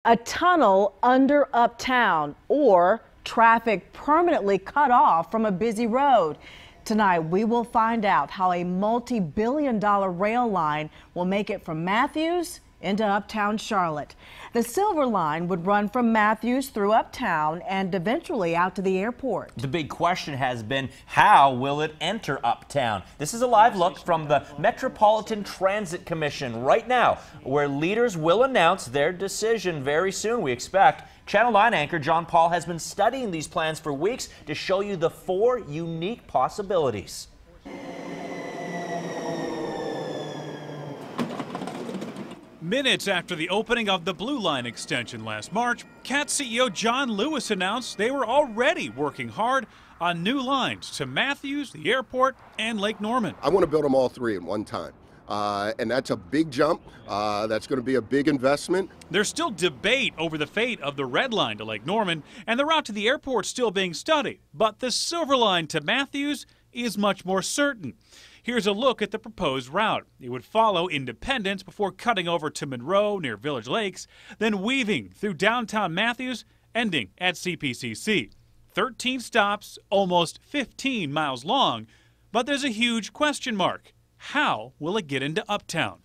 A tunnel under Uptown or traffic permanently cut off from a busy road. Tonight, we will find out how a multi-billion-dollar rail line will make it from Matthews into Uptown Charlotte. The Silver Line would run from Matthews through Uptown and eventually out to the airport. The big question has been, how will it enter Uptown? This is a live look from the Metropolitan Transit Commission right now, where leaders will announce their decision very soon, we expect. Channel 9 anchor John Paul has been studying these plans for weeks to show you the 4 unique possibilities. Minutes after the opening of the Blue Line extension last March, CAT CEO John Lewis announced they were already working hard on new lines to Matthews, the airport, and Lake Norman. I want to build them all 3 at one time. And that's a big jump. That's going to be a big investment. There's still debate over the fate of the Red Line to Lake Norman, and the route to the airport still being studied. But the Silver Line to Matthews is much more certain. Here's a look at the proposed route. It would follow Independence before cutting over to Monroe near Village Lakes, then weaving through downtown Matthews, ending at CPCC. 13 stops, almost 15 miles long, but there's a huge question mark. How will it get into Uptown?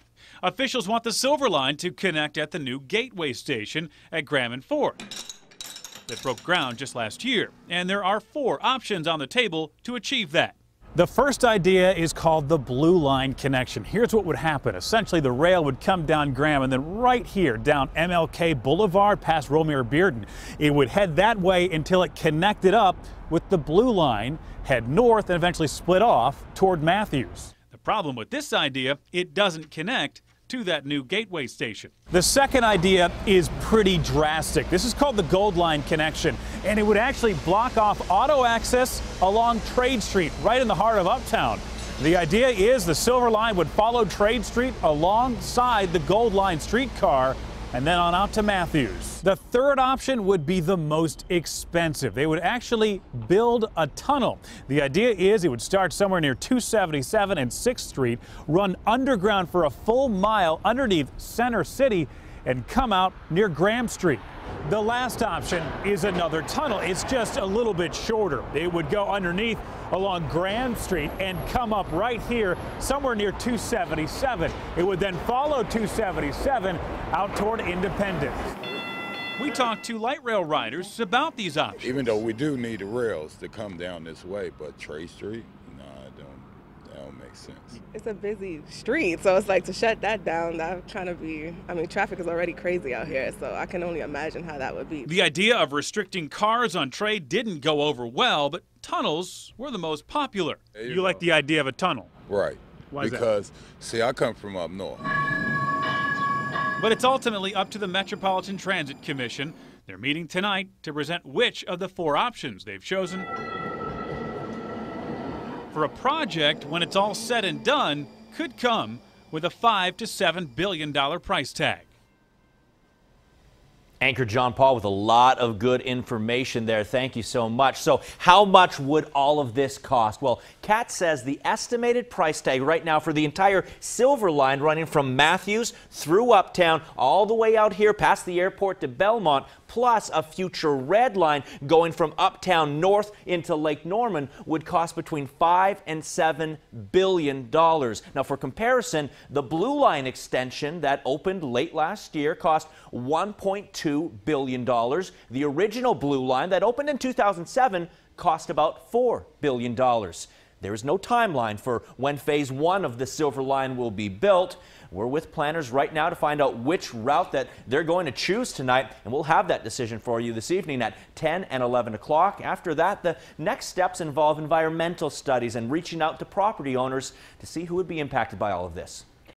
Officials want the Silver Line to connect at the new Gateway station at Graham and Ford that broke ground just last year, and there are 4 options on the table to achieve that. The first idea is called the Blue Line connection. Here's what would happen. Essentially, the rail would come down Graham and then right here down MLK Boulevard past Romeo Bearden. It would head that way until it connected up with the Blue Line, head north, and eventually split off toward Matthews. The problem with this idea, it doesn't connect to that new Gateway station. The second idea is pretty drastic. This is called the Gold Line connection, and it would actually block off auto access along Trade Street, right in the heart of Uptown. The idea is the Silver Line would follow Trade Street alongside the Gold Line streetcar and then on out to Matthews. The third option would be the most expensive. They would actually build a tunnel. The idea is it would start somewhere near 277 and 6th Street, run underground for a full mile underneath Center City, and come out near Graham Street. The last option is another tunnel. It's just a little bit shorter. It would go underneath along Graham Street and come up right here somewhere near 277. It would then follow 277 out toward Independence. We talked to light rail riders about these options. Even though we do need the rails to come down this way, but Trade Street, no, that don't make sense. It's a busy street, so it's like to shut that down, that kind of be, traffic is already crazy out here, so I can only imagine how that would be. The idea of restricting cars on Trade didn't go over well, but tunnels were the most popular. You like the idea of a tunnel? Right. Why is because, see, I come from up north. But it's ultimately up to the Metropolitan Transit Commission. They're meeting tonight to present which of the 4 options they've chosen for a project, when it's all said and done, could come with a $5 to $7 billion price tag. Anchor John Paul with a lot of good information there. Thank you so much. So how much would all of this cost? Well, CAT says the estimated price tag right now for the entire Silver Line running from Matthews through Uptown all the way out here past the airport to Belmont, plus a future Red Line going from Uptown north into Lake Norman would cost between $5 and $7 billion. Now, for comparison, the Blue Line extension that opened late last year cost $1.2 billion. The original Blue Line that opened in 2007 cost about $4 billion. There is no timeline for when Phase 1 of the Silver Line will be built. We're with planners right now to find out which route that they're going to choose tonight, and we'll have that decision for you this evening at 10 and 11 o'clock. After that, the next steps involve environmental studies and reaching out to property owners to see who would be impacted by all of this.